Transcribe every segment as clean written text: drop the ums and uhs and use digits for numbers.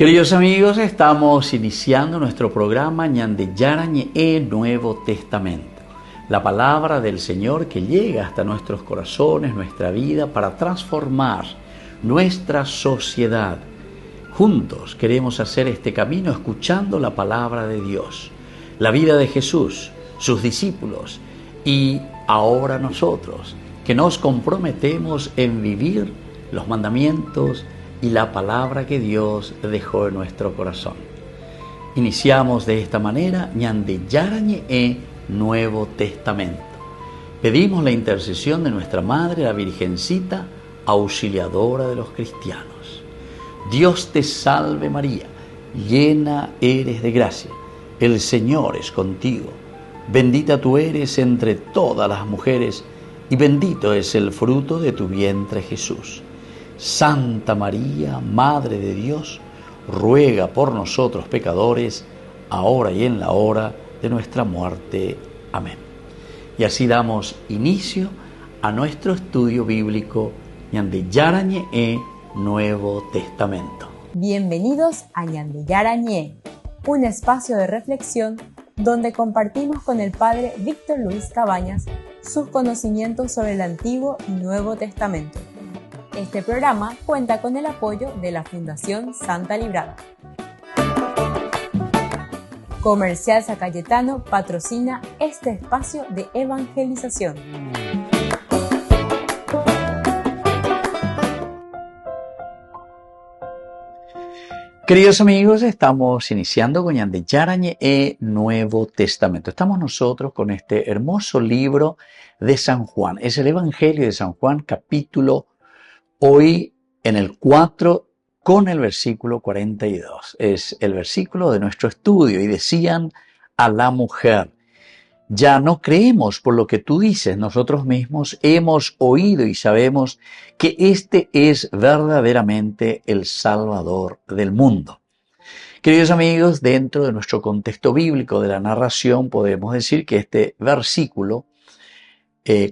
Queridos amigos, estamos iniciando nuestro programa Ñande Yarañe Nuevo Testamento. La palabra del Señor que llega hasta nuestros corazones, nuestra vida, para transformar nuestra sociedad. Juntos queremos hacer este camino escuchando la palabra de Dios, la vida de Jesús, sus discípulos y ahora nosotros, que nos comprometemos en vivir los mandamientos y la palabra que Dios dejó en nuestro corazón. Iniciamos de esta manera Ñande Yarañe Nuevo Testamento. Pedimos la intercesión de nuestra Madre, la Virgencita, auxiliadora de los cristianos. Dios te salve María, llena eres de gracia, el Señor es contigo. Bendita tú eres entre todas las mujeres y bendito es el fruto de tu vientre Jesús. Santa María, Madre de Dios, ruega por nosotros pecadores, ahora y en la hora de nuestra muerte. Amén. Y así damos inicio a nuestro estudio bíblico Ñande Yarañe Nuevo Testamento. Bienvenidos a Ñande Yarañe, un espacio de reflexión donde compartimos con el Padre Víctor Luis Cabañas sus conocimientos sobre el Antiguo y Nuevo Testamento. Este programa cuenta con el apoyo de la Fundación Santa Librada. Comercial San Cayetano patrocina este espacio de evangelización. Queridos amigos, estamos iniciando con Ñande Yarañe Nuevo Testamento. Estamos nosotros con este hermoso libro de San Juan. Es el Evangelio de San Juan, capítulo hoy en el 4 con el versículo 42. Es el versículo de nuestro estudio. Y decían a la mujer: ya no creemos por lo que tú dices, nosotros mismos hemos oído y sabemos que este es verdaderamente el Salvador del mundo. Queridos amigos, dentro de nuestro contexto bíblico de la narración podemos decir que este versículo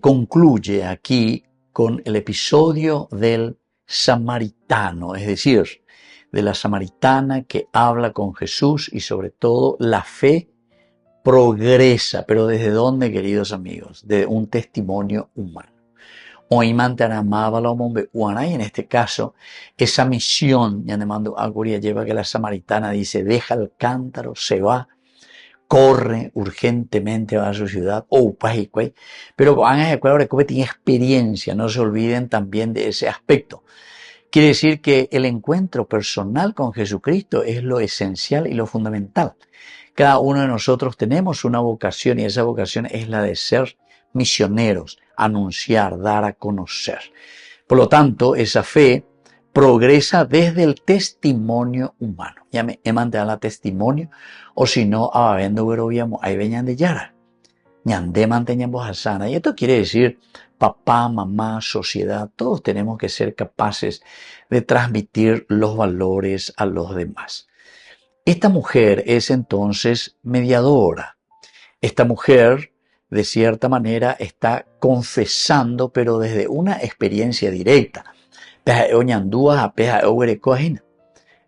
concluye aquí con el episodio del samaritano, es decir, de la samaritana que habla con Jesús y sobre todo la fe progresa. ¿Pero desde dónde, queridos amigos? De un testimonio humano. Y en este caso, esa misión, ya mando a lleva que la samaritana dice: deja el cántaro, se va, corre urgentemente a su ciudad, pero tiene experiencia, no se olviden también de ese aspecto. Quiere decir que el encuentro personal con Jesucristo es lo esencial y lo fundamental. Cada uno de nosotros tenemos una vocación y esa vocación es la de ser misioneros, anunciar, dar a conocer. Por lo tanto, esa fe progresa desde el testimonio humano. Ya me mandado la testimonio, o si no, ahí venían de Yara. Ñande manteñamos a sana. Y esto quiere decir, papá, mamá, sociedad, todos tenemos que ser capaces de transmitir los valores a los demás. Esta mujer es entonces mediadora. Esta mujer, de cierta manera, está confesando, pero desde una experiencia directa.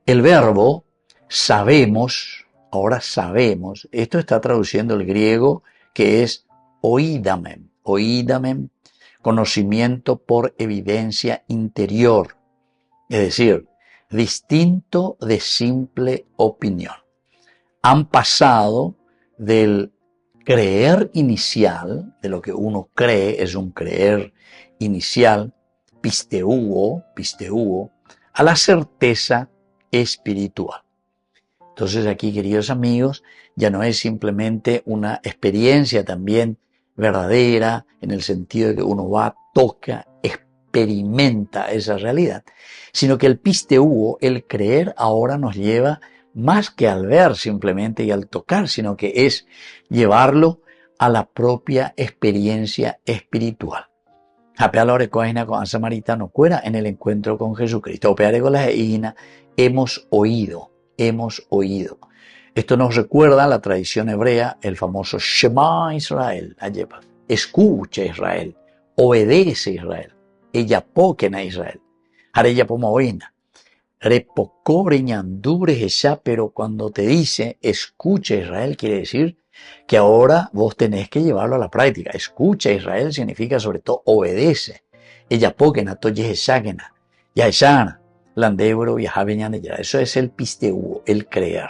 El verbo sabemos, ahora sabemos, esto está traduciendo el griego que es oídamen, conocimiento por evidencia interior, es decir, distinto de simple opinión. Han pasado del creer inicial, de lo que uno cree, es un creer inicial, pisteuo, a la certeza espiritual. Entonces aquí, queridos amigos, ya no es simplemente una experiencia también verdadera, en el sentido de que uno va, toca, experimenta esa realidad, sino que el pisteuo, el creer, ahora nos lleva más que al ver simplemente y al tocar, sino que es llevarlo a la propia experiencia espiritual. Con samaritano cuera en el encuentro con Jesucristo. Hemos oído. Esto nos recuerda la tradición hebrea, el famoso Shema Israel. Escucha Israel, obedece Israel. Ella poken a Israel. repocobre ñandure ella, pero cuando te dice escucha Israel, quiere decir que ahora vos tenés que llevarlo a la práctica. Escucha Israel significa sobre todo obedece. Ella pokena, toye eshagena, ya eshana, landebro, viajabeñanella. Eso es el pisteuo, el crear.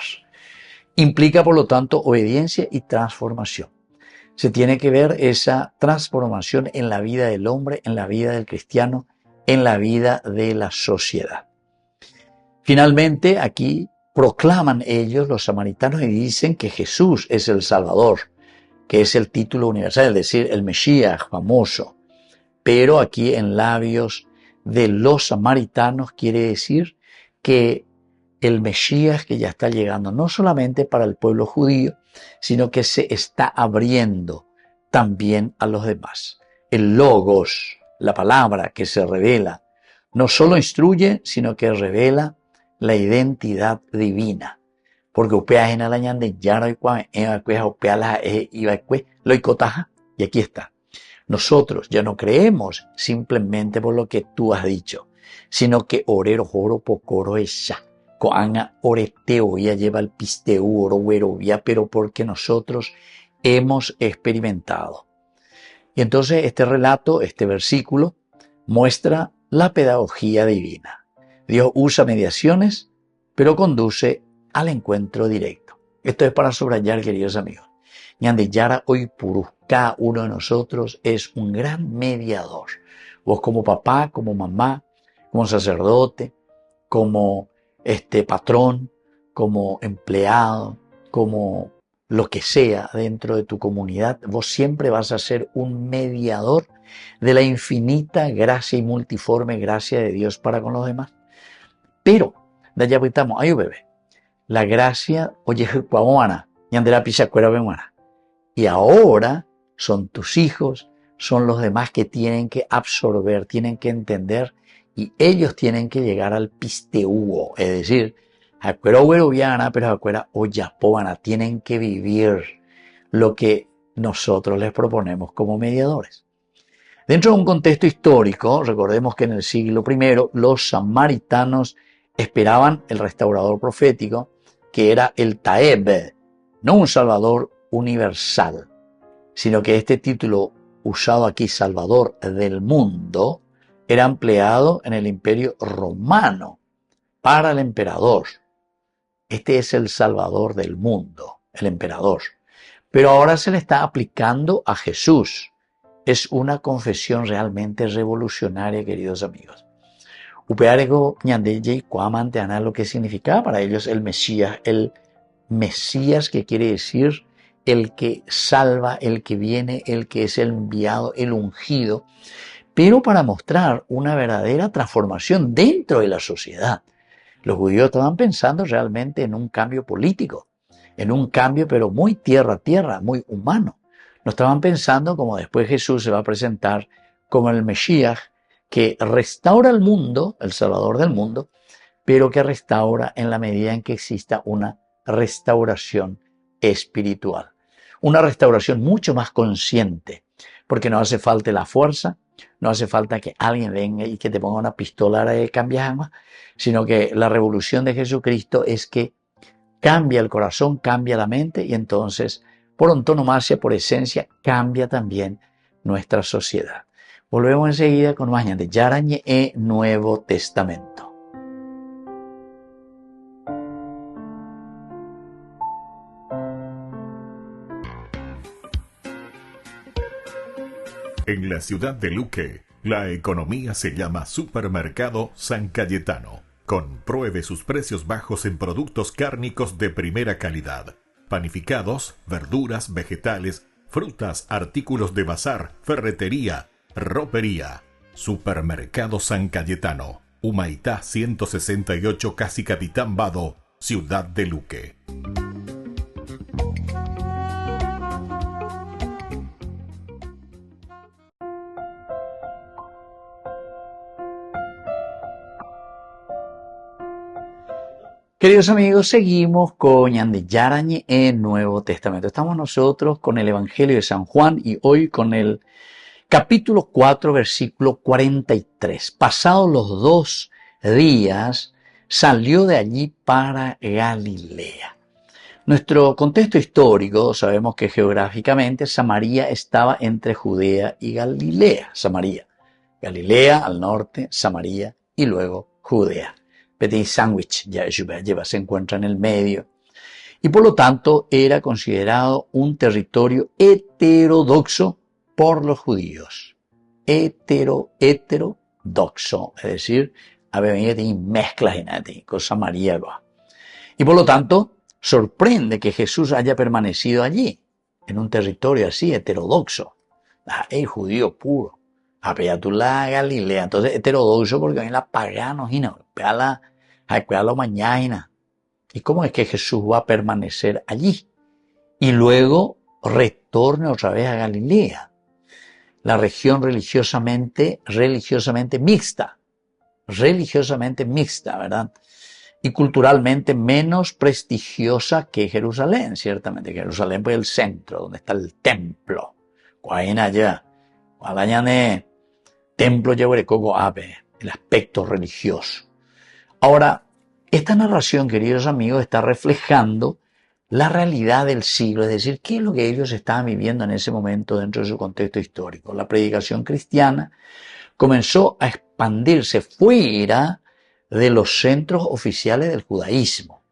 Implica, por lo tanto, obediencia y transformación. Se tiene que ver esa transformación en la vida del hombre, en la vida del cristiano, en la vida de la sociedad. Finalmente, aquí proclaman ellos, los samaritanos, y dicen que Jesús es el Salvador, que es el título universal, es decir, el Mesías famoso. Pero aquí en labios de los samaritanos quiere decir que el Mesías que ya está llegando, no solamente para el pueblo judío, sino que se está abriendo también a los demás. El Logos, la palabra que se revela, no solo instruye, sino que revela la identidad divina. Porque upea en alañan de yara y upea la lo y aquí está. Nosotros ya no creemos simplemente por lo que tú has dicho, sino que orero joro pocoro esa. Coanga oreteo ya lleva el pisteu oro huerovia, pero porque nosotros hemos experimentado. Y entonces este relato, este versículo, muestra la pedagogía divina. Dios usa mediaciones, pero conduce al encuentro directo. Esto es para subrayar, queridos amigos. Ñandeyara hoy puru, cada uno de nosotros es un gran mediador. Vos como papá, como mamá, como sacerdote, como patrón, como empleado, como lo que sea dentro de tu comunidad, vos siempre vas a ser un mediador de la infinita gracia y multiforme gracia de Dios para con los demás. Pero, de allá estamos, ay bebé, la gracia, oye, cuaona, ñandera pichacuera bemuana. Y ahora son tus hijos, son los demás que tienen que absorber, tienen que entender, y ellos tienen que llegar al pisteuo, es decir, acuera hueroviana, pero acuera oyapóvana, tienen que vivir lo que nosotros les proponemos como mediadores. Dentro de un contexto histórico, recordemos que en el siglo I los samaritanos esperaban el restaurador profético, que era el Taeb, no un salvador universal, sino que este título usado aquí, Salvador del mundo, era empleado en el Imperio Romano para el emperador. Este es el Salvador del mundo, el emperador. Pero ahora se le está aplicando a Jesús. Es una confesión realmente revolucionaria, queridos amigos. Upearego ñandeye y cuamante ana lo que significaba para ellos el Mesías que quiere decir el que salva, el que viene, el que es el enviado, el ungido, pero para mostrar una verdadera transformación dentro de la sociedad. Los judíos estaban pensando realmente en un cambio político, en un cambio pero muy tierra a tierra, muy humano. No estaban pensando como después Jesús se va a presentar como el Mesías que restaura el mundo, el Salvador del mundo, pero que restaura en la medida en que exista una restauración espiritual. Una restauración mucho más consciente, porque no hace falta la fuerza, no hace falta que alguien venga y que te ponga una pistola de cambiar, sino que la revolución de Jesucristo es que cambia el corazón, cambia la mente y entonces, por antonomasia, por esencia, cambia también nuestra sociedad. Volvemos enseguida con más de Yarañe e Nuevo Testamento. En la ciudad de Luque, la economía se llama Supermercado San Cayetano. Compruebe sus precios bajos en productos cárnicos de primera calidad. Panificados, verduras, vegetales, frutas, artículos de bazar, ferretería, ropería. Supermercado San Cayetano. Humaitá 168, Casi Capitán Vado, ciudad de Luque. Queridos amigos, seguimos con Ñandeyarañe en Nuevo Testamento. Estamos nosotros con el Evangelio de San Juan y hoy con el capítulo 4, versículo 43. Pasados los 2 días, salió de allí para Galilea. Nuestro contexto histórico, sabemos que geográficamente Samaria estaba entre Judea y Galilea. Samaria, Galilea al norte, Samaria y luego Judea. Petit sándwich, ya se encuentra en el medio. Y por lo tanto era considerado un territorio heterodoxo por los judíos. Heterodoxo, es decir, había mezclas con Samaria. Y por lo tanto, sorprende que Jesús haya permanecido allí, en un territorio así, heterodoxo. El judío puro. Apeyatulá Galilea. Entonces, heterodoxo porque hay la paganos y no. La mañana. ¿Y cómo es que Jesús va a permanecer allí? Y luego retorne otra vez a Galilea. La región religiosamente mixta. Religiosamente mixta, ¿verdad? Y culturalmente menos prestigiosa que Jerusalén, ciertamente. Jerusalén fue el centro, donde está el templo. Allá. Templo el aspecto religioso. Ahora, esta narración, queridos amigos, está reflejando la realidad del siglo, es decir, qué es lo que ellos estaban viviendo en ese momento dentro de su contexto histórico. La predicación cristiana comenzó a expandirse fuera de los centros oficiales del judaísmo.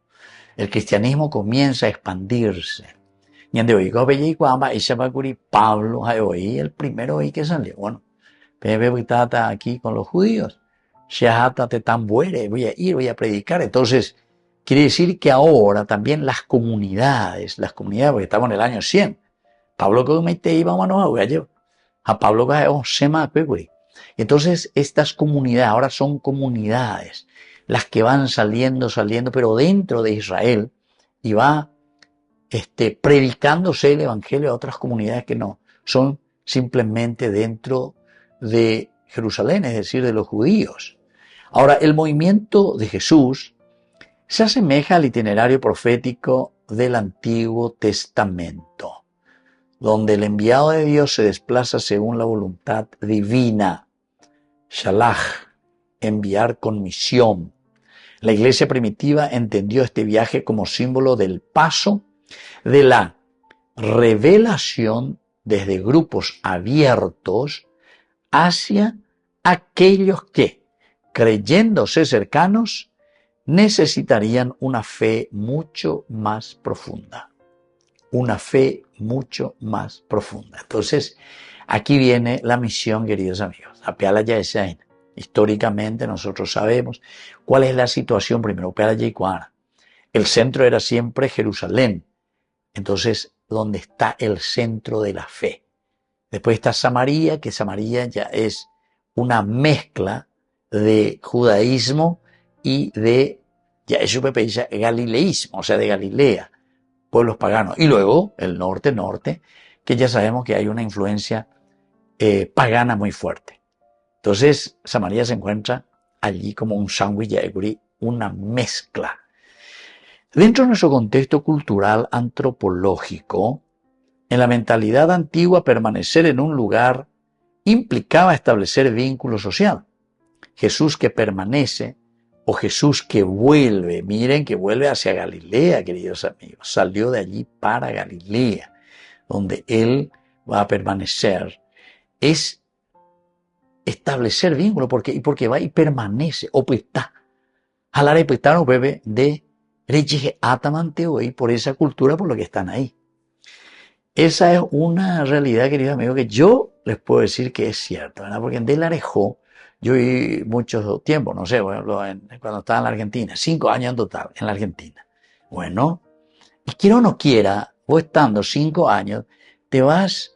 El cristianismo comienza a expandirse. Pablo, el primero que salió. Bueno, está aquí con los judíos. Voy a predicar. Entonces, quiere decir que ahora también las comunidades, porque estamos en el año 100. Pablo que iba a Pablo que entonces estas comunidades ahora son comunidades, las que van saliendo, pero dentro de Israel, y va predicándose el evangelio a otras comunidades que no son simplemente dentro de Jerusalén, es decir, de los judíos. Ahora, el movimiento de Jesús se asemeja al itinerario profético del Antiguo Testamento, donde el enviado de Dios se desplaza según la voluntad divina. Shalach, enviar con misión. La iglesia primitiva entendió este viaje como símbolo del paso de la revelación desde grupos abiertos hacia aquellos que, creyéndose cercanos, necesitarían una fe mucho más profunda. Una fe mucho más profunda. Entonces, aquí viene la misión, queridos amigos. Históricamente nosotros sabemos cuál es la situación primero. El centro era siempre Jerusalén. Entonces, ¿dónde está el centro de la fe? Después está Samaria, que Samaria ya es una mezcla de judaísmo y de galileísmo, o sea, de Galilea, pueblos paganos. Y luego el norte, que ya sabemos que hay una influencia pagana muy fuerte. Entonces, Samaria se encuentra allí como un sándwich, una mezcla. Dentro de nuestro contexto cultural antropológico, en la mentalidad antigua, permanecer en un lugar implicaba establecer vínculo social. Jesús que permanece o Jesús que vuelve, miren que vuelve hacia Galilea, queridos amigos, salió de allí para Galilea, donde Él va a permanecer. Es establecer vínculo, porque va y permanece, o pues está. Jalar y pestar bebé de Reche Atamante hoy por esa cultura, por lo que están ahí. Esa es una realidad, queridos amigos, que yo les puedo decir que es cierta, ¿verdad? Porque en Del Arejó, yo viví mucho tiempo, no sé, bueno, cuando estaba en la Argentina, 5 años en total en la Argentina. Bueno, y quiera o no quiera, vos estando 5 años, te vas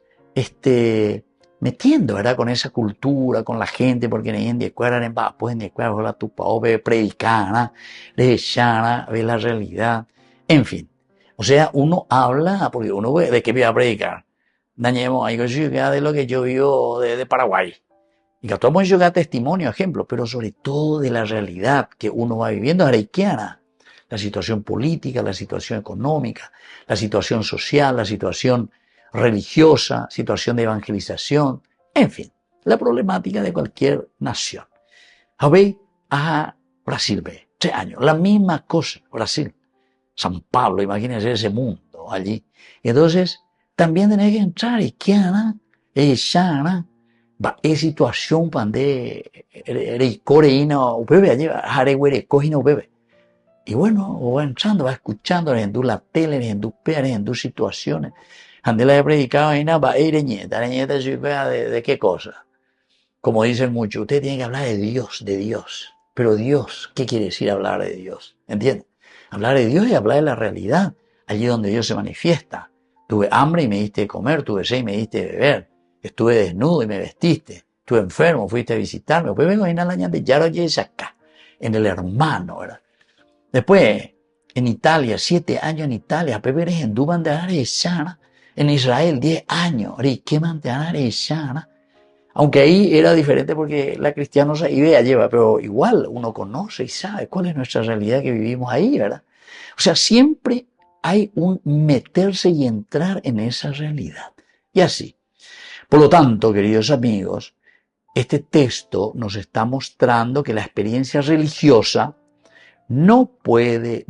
metiendo, ¿verdad? Con esa cultura, con la gente, porque en la escuela, pues en la escuela, tu paobe predicana, ve la realidad, en fin. O sea, uno habla, porque uno ve, ¿de qué voy a predicar? Dañemos algo de lo que yo vivo de Paraguay. Y que todos yo testimonio, ejemplo, pero sobre todo de la realidad que uno va viviendo haitiana. La situación política, la situación económica, la situación social, la situación religiosa, situación de evangelización, en fin, la problemática de cualquier nación. A Brasil, 3 años. La misma cosa, Brasil. San Pablo, imagínense ese mundo allí. Entonces, también tenés que entrar y quiana, echana, va, es situación pande, coreína, bebé, allí, jareguere, cojina, bebé. Y bueno, va entrando, va escuchando, en la tele, en en situaciones. Ande la he predicado ahí, va a ir de qué cosa. Como dicen muchos, usted tiene que hablar de Dios, de Dios. Pero Dios, ¿qué quiere decir hablar de Dios? ¿Entiende? Hablar de Dios y hablar de la realidad, allí donde Dios se manifiesta. Tuve hambre y me diste de comer, tuve sed y me diste de beber. Estuve desnudo y me vestiste. Estuve enfermo, fuiste a visitarme. Después vengo a ir a la de Yaro acá, en el hermano, ¿verdad? Después, en Italia, 7 años en Italia, Pepe en Duban de Areshana. En Israel, 10 años, ¿qué mantener Areshana? Aunque ahí era diferente porque la cristiana idea lleva, pero igual uno conoce y sabe cuál es nuestra realidad que vivimos ahí, ¿verdad? O sea, siempre hay un meterse y entrar en esa realidad. Y así. Por lo tanto, queridos amigos, este texto nos está mostrando que la experiencia religiosa no puede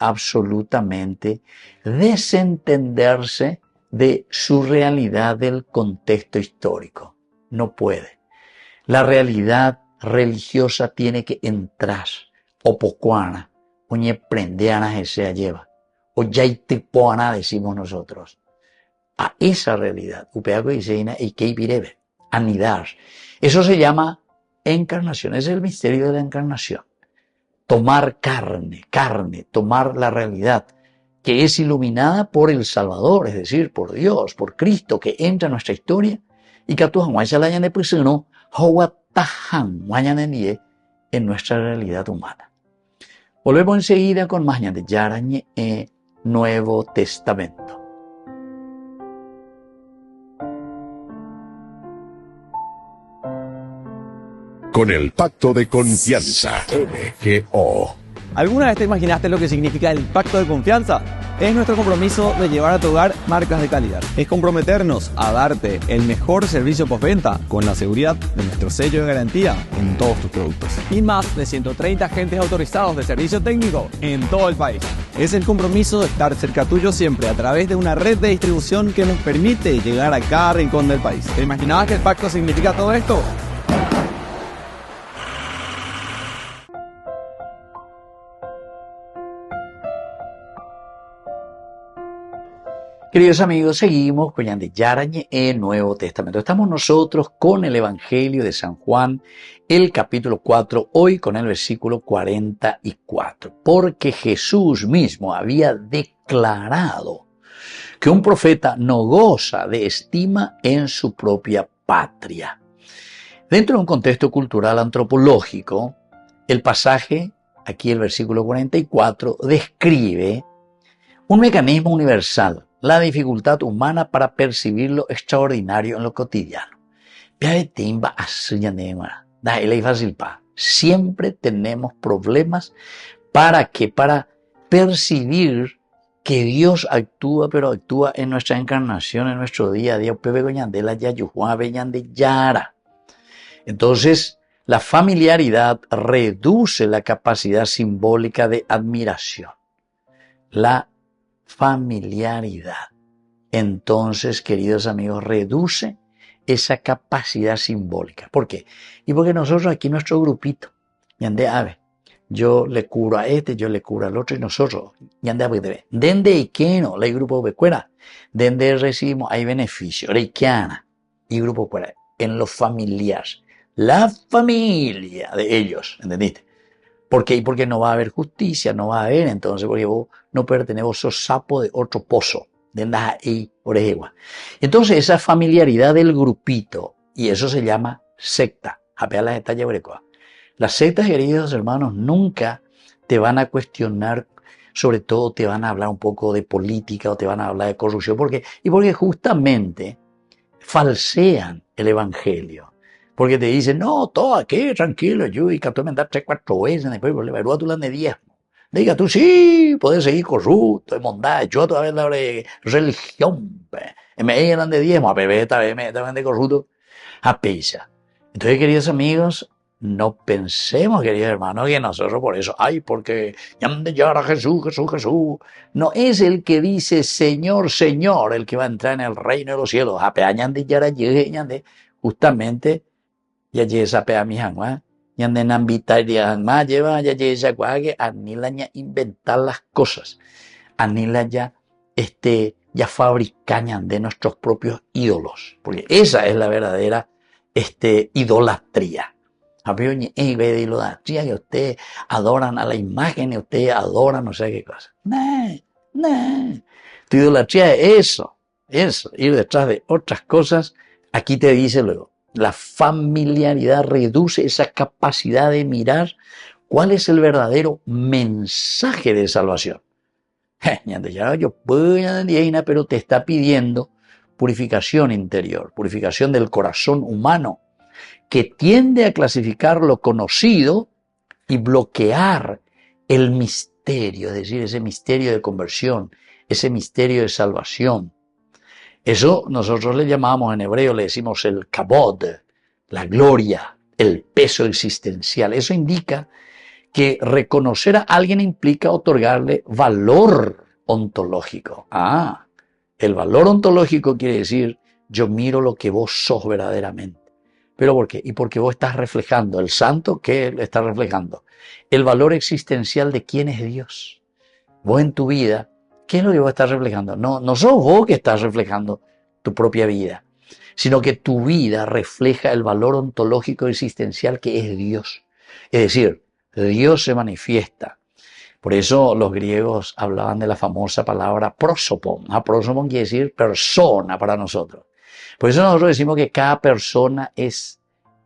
absolutamente desentenderse de su realidad del contexto histórico. No puede. La realidad religiosa tiene que entrar. O pocuana, o ñe prendeana que sea lleva. O yaitipoana decimos nosotros. A esa realidad. Upeaco y seina y que pirebe. Anidar. Eso se llama encarnación. Es el misterio de la encarnación. Tomar carne, tomar la realidad que es iluminada por el Salvador, es decir, por Dios, por Cristo, que entra en nuestra historia y que actúa en nuestra realidad humana. Volvemos enseguida con más de Yarañe Nuevo Testamento. Con el Pacto de Confianza, MGO. ¿Alguna vez te imaginaste lo que significa el Pacto de Confianza? Es nuestro compromiso de llevar a tu hogar marcas de calidad. Es comprometernos a darte el mejor servicio postventa con la seguridad de nuestro sello de garantía en todos tus productos. Y más de 130 agentes autorizados de servicio técnico en todo el país. Es el compromiso de estar cerca tuyo siempre a través de una red de distribución que nos permite llegar a cada rincón del país. ¿Te imaginabas que el pacto significa todo esto? Queridos amigos, seguimos con Yande Yarañe el Nuevo Testamento. Estamos nosotros con el Evangelio de San Juan, el capítulo 4, hoy con el versículo 44. Porque Jesús mismo había declarado que un profeta no goza de estima en su propia patria. Dentro de un contexto cultural antropológico, el pasaje, aquí el versículo 44, describe un mecanismo universal, la dificultad humana para percibir lo extraordinario en lo cotidiano. Siempre tenemos problemas para percibir que Dios actúa, pero actúa en nuestra encarnación, en nuestro día a día. Entonces, la familiaridad reduce la capacidad simbólica de admiración. La familiaridad. Entonces, queridos amigos, reduce esa capacidad simbólica. ¿Por qué? Y porque nosotros aquí, nuestro grupito, yo le curo a este, yo le curo al otro, y nosotros, dende y que no, el grupo becuera, dende recibimos, hay beneficio, reikiana, y grupo cuera, en lo familiar, la familia de ellos, ¿entendiste? ¿Por qué? Porque no va a haber justicia, no va a haber, entonces, porque vos no pertenecés, vos sos sapo de otro pozo, de ahí, por ejemplo. Entonces, esa familiaridad del grupito, y eso se llama secta. Las sectas, queridos hermanos, nunca te van a cuestionar, sobre todo te van a hablar un poco de política o te van a hablar de corrupción, porque justamente falsean el evangelio. Porque te dicen, no, todo aquí, tranquilo, yo y que tú me das 3, 4 veces, después le tú las de diezmo. Diga tú, sí, puedes seguir corrupto, de bondad, yo todavía hablo de religión, me de diezmo, a bebé, también de corrupto, a pesa. Entonces, queridos amigos, no pensemos, queridos hermanos, que nosotros por eso, ay, porque ya han de llegar a Jesús, Jesús, Jesús. No es el que dice Señor, Señor, el que va a entrar en el reino de los cielos. Justamente, ya llega esa pea mi hangua, ya de nambitar de hangma, lleva, ya llega esa cuague, anila ya inventar las cosas, anila ya, ya fabrican de nuestros propios ídolos, porque esa es la verdadera, idolatría. De idolatría que ustedes adoran a la imagen y ustedes adoran no sé qué cosa. No. Tu idolatría es eso, ir detrás de otras cosas. Aquí te dice luego, la familiaridad reduce esa capacidad de mirar cuál es el verdadero mensaje de salvación. Pero te está pidiendo purificación interior, purificación del corazón humano, que tiende a clasificar lo conocido y bloquear el misterio, es decir, ese misterio de conversión, ese misterio de salvación. Eso nosotros le llamamos en hebreo, le decimos el kabod, la gloria, el peso existencial. Eso indica que reconocer a alguien implica otorgarle valor ontológico. El valor ontológico quiere decir, yo miro lo que vos sos verdaderamente. ¿Pero por qué? Y porque vos estás reflejando, el santo, ¿qué está reflejando? El valor existencial de quién es Dios. Vos en tu vida, ¿qué es lo que vos estás reflejando? No sos vos que estás reflejando tu propia vida, sino que tu vida refleja el valor ontológico existencial que es Dios. Es decir, Dios se manifiesta. Por eso los griegos hablaban de la famosa palabra prosopon. Prosopon quiere decir persona para nosotros. Por eso nosotros decimos que cada persona es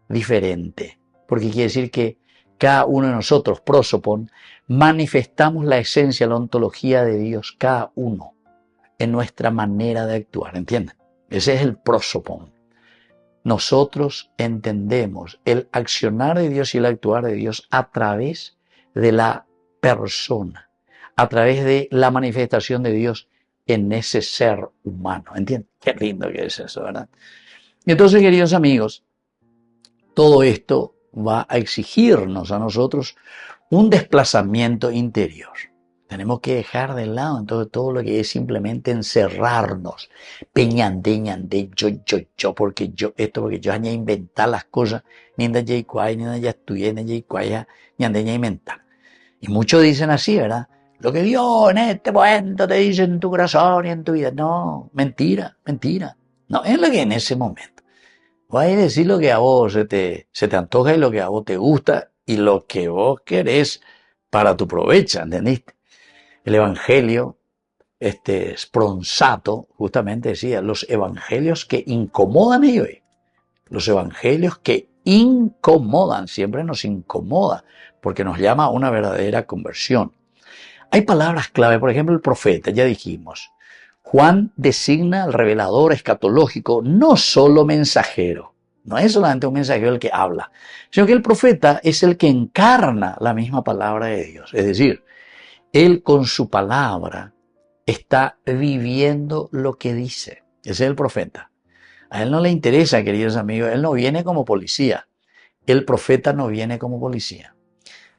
diferente, porque quiere decir que cada uno de nosotros, prosopon, manifestamos la esencia, la ontología de Dios, cada uno, en nuestra manera de actuar, ¿entienden? Ese es el prosopon. Nosotros entendemos el accionar de Dios y el actuar de Dios a través de la persona, a través de la manifestación de Dios en ese ser humano. ¿Entienden? Qué lindo que es eso, ¿verdad? Y entonces, queridos amigos, todo esto va a exigirnos a nosotros un desplazamiento interior. Tenemos que dejar de lado entonces todo lo que es simplemente encerrarnos. Ñande, yo, porque yo ya inventar las cosas, ni ya estudié, ni ya inventar. Y muchos dicen así, ¿verdad? Lo que Dios en este momento te dice en tu corazón y en tu vida. No, mentira. No, es lo que en ese momento. Vas a decir lo que a vos se te antoja y lo que a vos te gusta y lo que vos querés para tu provecho, ¿entendiste? El evangelio, Spronsato, justamente decía, los evangelios que incomodan ellos. Los evangelios que incomodan, siempre nos incomoda, porque nos llama a una verdadera conversión. Hay palabras clave, por ejemplo, el profeta, ya dijimos. Juan designa al revelador escatológico, no solo mensajero. No es solamente un mensajero el que habla, sino que el profeta es el que encarna la misma palabra de Dios. Es decir, él con su palabra está viviendo lo que dice. Ese es el profeta. A él no le interesa, queridos amigos, él no viene como policía. El profeta no viene como policía.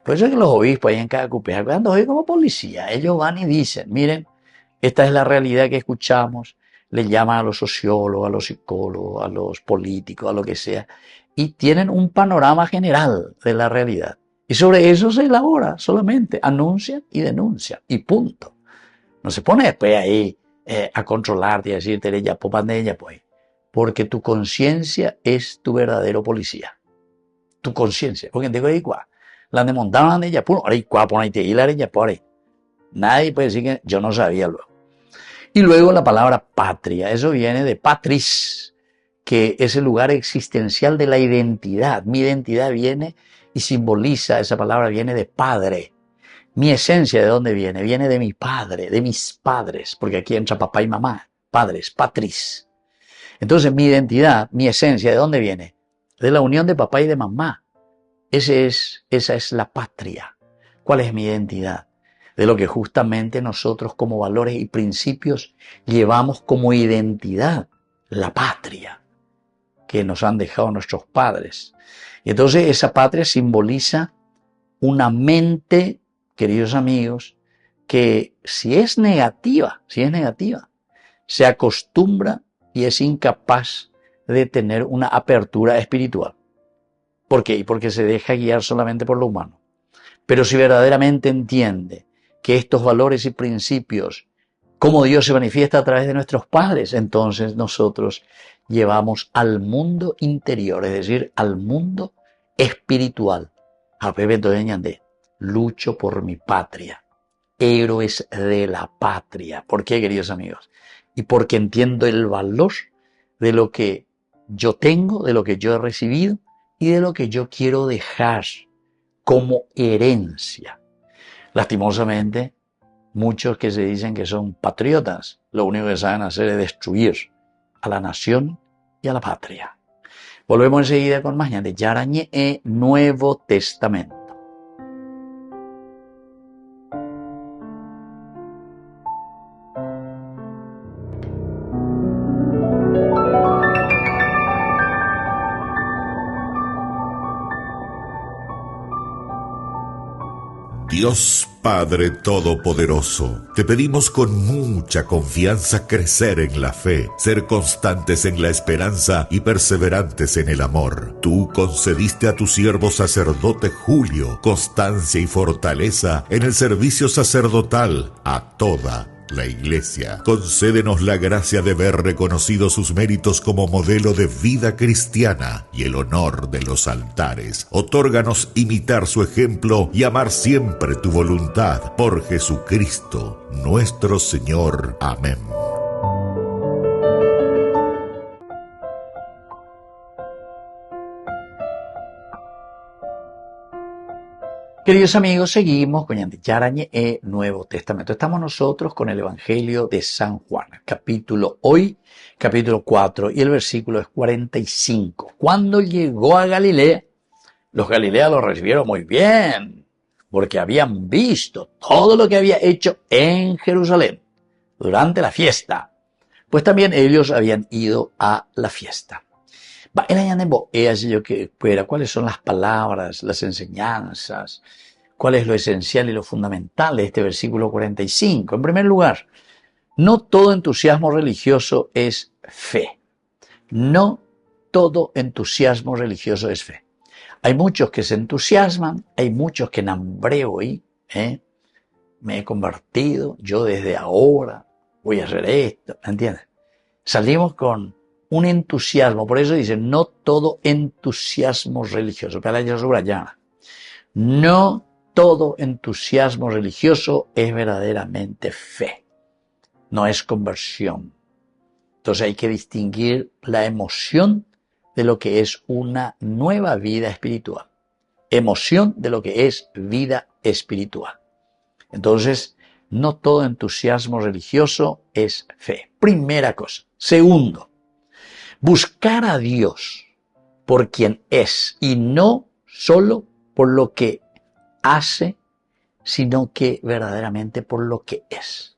Por eso es que los obispos ahí en cada cupea, cuando hoy como policía, ellos van y dicen, miren, esta es la realidad que escuchamos, le llaman a los sociólogos, a los psicólogos, a los políticos, a lo que sea, y tienen un panorama general de la realidad. Y sobre eso se elabora solamente, anuncian y denuncian, y punto. No se pone después ahí a controlarte y a decirte, ya pues, porque tu conciencia es tu verdadero policía. Tu conciencia, porque te digo, la demontaron de ella, ahora y ponete y la ella por ahí. Nadie puede decir que yo no sabía luego. Y luego la palabra patria, eso viene de patris, que es el lugar existencial de la identidad. Mi identidad viene y simboliza, esa palabra viene de padre. Mi esencia, ¿de dónde viene? Viene de mi padre, de mis padres, porque aquí entra papá y mamá, padres, patris. Entonces mi identidad, mi esencia, ¿de dónde viene? De la unión de papá y de mamá. Esa es la patria. ¿Cuál es mi identidad? De lo que justamente nosotros como valores y principios llevamos como identidad, la patria. que nos han dejado nuestros padres. Y entonces esa patria simboliza una mente, queridos amigos, que si es negativa, se acostumbra y es incapaz de tener una apertura espiritual. ¿Por qué? Porque se deja guiar solamente por lo humano. Pero si verdaderamente entiende que estos valores y principios, cómo Dios se manifiesta a través de nuestros padres, entonces nosotros llevamos al mundo interior, es decir, al mundo espiritual. A Pepe Ñandé, lucho por mi patria, héroes de la patria. ¿Por qué, queridos amigos? Y porque entiendo el valor de lo que yo tengo, de lo que yo he recibido y de lo que yo quiero dejar como herencia. Lastimosamente, muchos que se dicen que son patriotas, lo único que saben hacer es destruir a la nación y a la patria. Volvemos enseguida con más de Yarañe e Nuevo Testamento. Dios Padre Todopoderoso, te pedimos con mucha confianza crecer en la fe, ser constantes en la esperanza y perseverantes en el amor. Tú concediste a tu siervo sacerdote Julio constancia y fortaleza en el servicio sacerdotal a toda la Iglesia. Concédenos la gracia de ver reconocidos sus méritos como modelo de vida cristiana y el honor de los altares. Otórganos imitar su ejemplo y amar siempre tu voluntad. Por Jesucristo, nuestro Señor. Amén. Queridos amigos, seguimos con Yarañe e Nuevo Testamento. Estamos nosotros con el Evangelio de San Juan, capítulo 4, y el versículo es 45. Cuando llegó a Galilea, los galileos lo recibieron muy bien, porque habían visto todo lo que había hecho en Jerusalén durante la fiesta, pues también ellos habían ido a la fiesta. ¿Cuáles son las palabras, las enseñanzas? ¿Cuál es lo esencial y lo fundamental de este versículo 45? En primer lugar, no todo entusiasmo religioso es fe. No todo entusiasmo religioso es fe. Hay muchos que se entusiasman, hay muchos que nambreo y me he convertido, yo desde ahora voy a hacer esto, ¿entiendes? Salimos con un entusiasmo, por eso dice, no todo entusiasmo religioso. No todo entusiasmo religioso es verdaderamente fe, no es conversión. Entonces hay que distinguir la emoción de lo que es una nueva vida espiritual. Emoción de lo que es vida espiritual. Entonces, no todo entusiasmo religioso es fe. Primera cosa. Segundo, buscar a Dios por quien es y no solo por lo que hace, sino que verdaderamente por lo que es.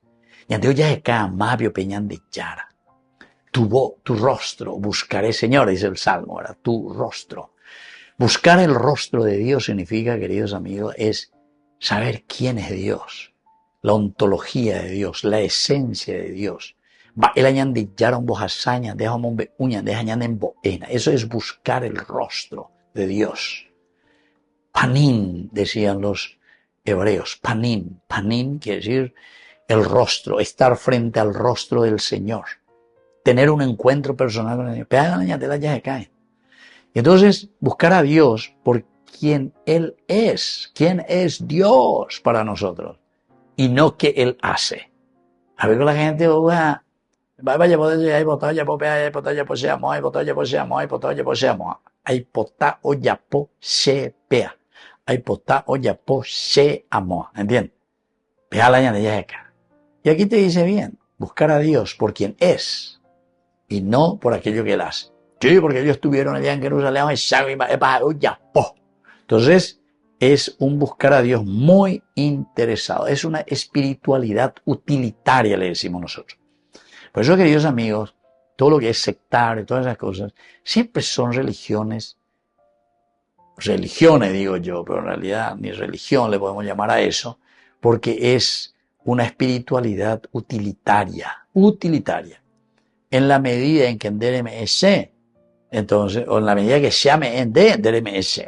Y ante ya acá amabio peñán de Yara. Tu rostro buscaré, Señor, dice el Salmo, ahora, tu rostro. Buscar el rostro de Dios significa, queridos amigos, es saber quién es Dios, la ontología de Dios, la esencia de Dios. Eso es buscar el rostro de Dios. Panim, decían los hebreos. Panim quiere decir el rostro, estar frente al rostro del Señor. Tener un encuentro personal con el Señor. Entonces, buscar a Dios por quien Él es. ¿Quién es Dios para nosotros? Y no qué Él hace. A ver con la gente, ¿entiendes? Y aquí te dice bien, buscar a Dios por quien es y no por aquello que Él hace. Sí, porque ellos estuvieron allá en Jerusalén. Entonces, es un buscar a Dios muy interesado. Es una espiritualidad utilitaria, le decimos nosotros. Por eso, queridos amigos, todo lo que es sectario, todas esas cosas, siempre son religiones digo yo, pero en realidad ni religión le podemos llamar a eso, porque es una espiritualidad utilitaria, en la medida en que en DRMS, entonces, o en la medida que se llame en DRMS.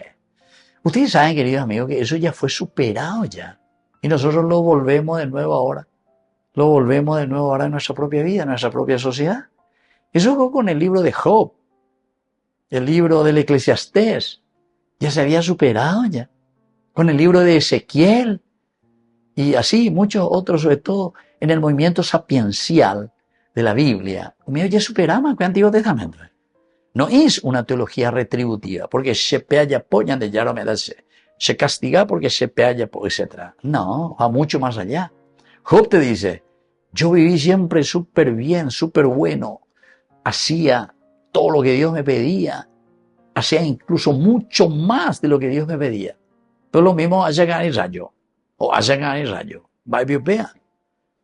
Ustedes saben, queridos amigos, que eso ya fue superado ya, y nosotros lo volvemos de nuevo ahora en nuestra propia vida, en nuestra propia sociedad. Eso fue con el libro de Job, el libro del Eclesiastés, ya se había superado ya, con el libro de Ezequiel, y así muchos otros, sobre todo en el movimiento sapiencial de la Biblia. Ya superamos el Antiguo Testamento. No es una teología retributiva, porque se apoyan de ya no me da se castiga porque se etc. No, va mucho más allá. Job te dice, yo viví siempre súper bien, súper bueno, hacía todo lo que Dios me pedía, hacía incluso mucho más de lo que Dios me pedía. Pero lo mismo haya ganado el rayo, o haya ganado el rayo, va y vea.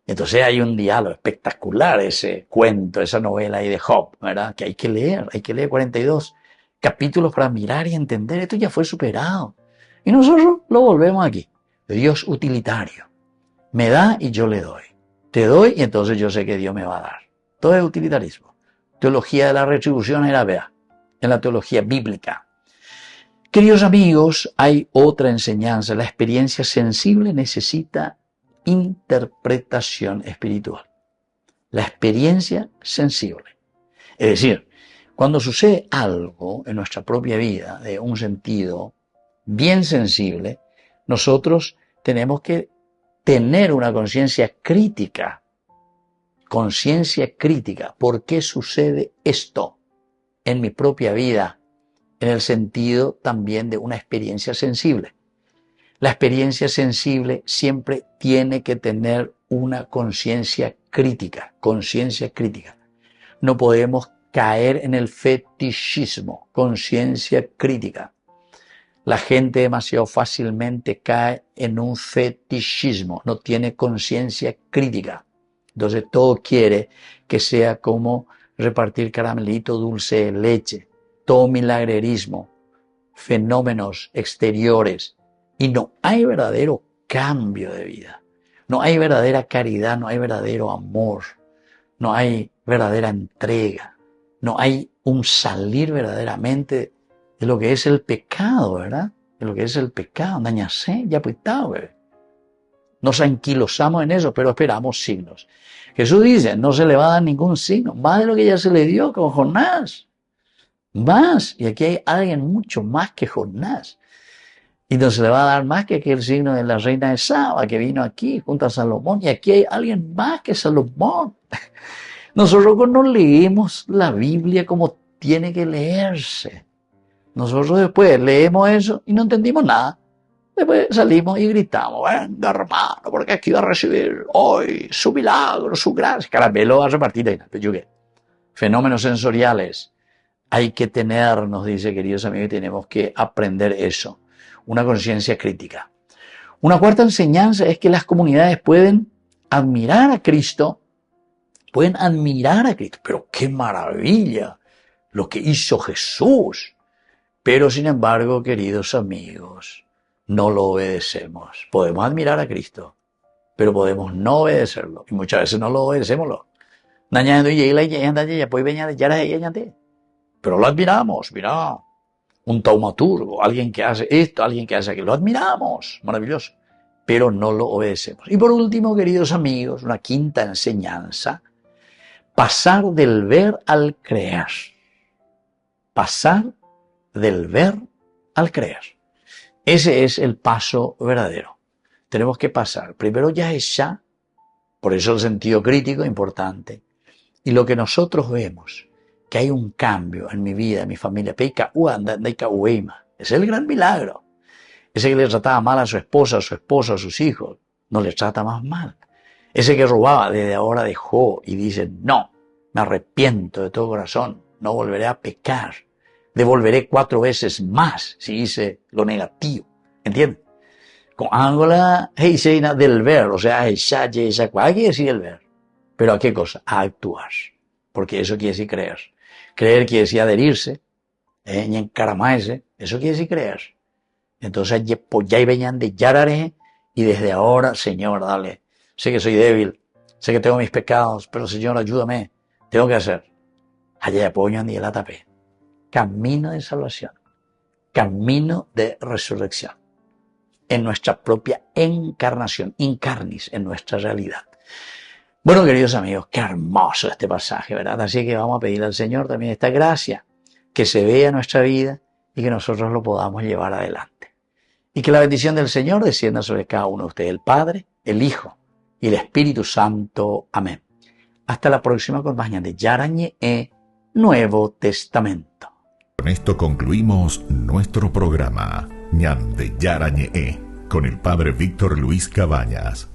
Entonces hay un diálogo espectacular, ese cuento, esa novela ahí de Job, ¿verdad? Que hay que leer 42 capítulos para mirar y entender. Esto ya fue superado. Y nosotros lo volvemos aquí. Dios utilitario. Me da y yo le doy. Te doy y entonces yo sé que Dios me va a dar. Todo es utilitarismo. Teología de la retribución era, vea, en la teología bíblica. Queridos amigos, hay otra enseñanza. La experiencia sensible necesita interpretación espiritual. La experiencia sensible. Es decir, cuando sucede algo en nuestra propia vida de un sentido bien sensible, nosotros tenemos que tener una conciencia crítica. Conciencia crítica. ¿Por qué sucede esto en mi propia vida? En el sentido también de una experiencia sensible. La experiencia sensible siempre tiene que tener una conciencia crítica. Conciencia crítica. No podemos caer en el fetichismo. Conciencia crítica. La gente demasiado fácilmente cae en un fetichismo. No tiene conciencia crítica. Entonces todo quiere que sea como repartir caramelito dulce de leche. Todo milagrerismo. Fenómenos exteriores. Y no hay verdadero cambio de vida. No hay verdadera caridad, no hay verdadero amor. No hay verdadera entrega. No hay un salir verdaderamente de lo que es el pecado, ¿verdad? De lo que es el pecado. Dañase, ya puitado, bebé. Nos anquilosamos en eso, pero esperamos signos. Jesús dice, no se le va a dar ningún signo. Más de lo que ya se le dio con Jonás. Más. Y aquí hay alguien mucho más que Jonás. Y no se le va a dar más que aquel signo de la reina de Saba que vino aquí junto a Salomón. Y aquí hay alguien más que Salomón. Nosotros no leemos la Biblia como tiene que leerse. Nosotros después leemos eso y no entendimos nada. Después salimos y gritamos, venga hermano, porque aquí va a recibir hoy su milagro, su gracia. Caramelo va a repartir. Fenómenos sensoriales. Hay que tener, nos dice, queridos amigos, y tenemos que aprender eso. Una conciencia crítica. Una cuarta enseñanza es que las comunidades pueden admirar a Cristo. Pueden admirar a Cristo. Pero qué maravilla lo que hizo Jesús. Pero sin embargo, queridos amigos, no lo obedecemos. Podemos admirar a Cristo, pero podemos no obedecerlo. Y muchas veces no lo obedecemos. Pero lo admiramos, mira. Un taumaturgo, alguien que hace esto, alguien que hace aquello. Lo admiramos, maravilloso. Pero no lo obedecemos. Y por último, queridos amigos, una quinta enseñanza. Pasar del ver al creer. Pasar del ver al creer. Ese es el paso verdadero. Tenemos que pasar. Primero ya es ya, por eso el sentido crítico es importante. Y lo que nosotros vemos, que hay un cambio en mi vida, en mi familia, es el gran milagro. Ese que le trataba mal a su esposa, a sus hijos, no le trata más mal. Ese que robaba, desde ahora dejó y dice, no, me arrepiento de todo corazón, no volveré a pecar. Devolveré 4 veces más si hice lo negativo. ¿Entiendes? Con Angola, del ver, o sea, hay que decir el ver. Pero ¿a qué cosa? A actuar. porque eso quiere decir creer. Creer quiere decir adherirse, y encaramarse, eso quiere decir creer. Entonces, ya venían de yarare, y desde ahora, Señor, dale, sé que soy débil, sé que tengo mis pecados, pero Señor, ayúdame, tengo que hacer. Allá apoyo en la tapé. Camino de salvación, camino de resurrección, en nuestra propia encarnación, incarnis, en nuestra realidad. Bueno, queridos amigos, qué hermoso este pasaje, ¿verdad? Así que vamos a pedirle al Señor también esta gracia, que se vea en nuestra vida y que nosotros lo podamos llevar adelante. Y que la bendición del Señor descienda sobre cada uno de ustedes, el Padre, el Hijo y el Espíritu Santo. Amén. Hasta la próxima con más de Yarañe Nuevo Testamento. Con esto concluimos nuestro programa Ñan de Yarañe con el Padre Víctor Luis Cabañas.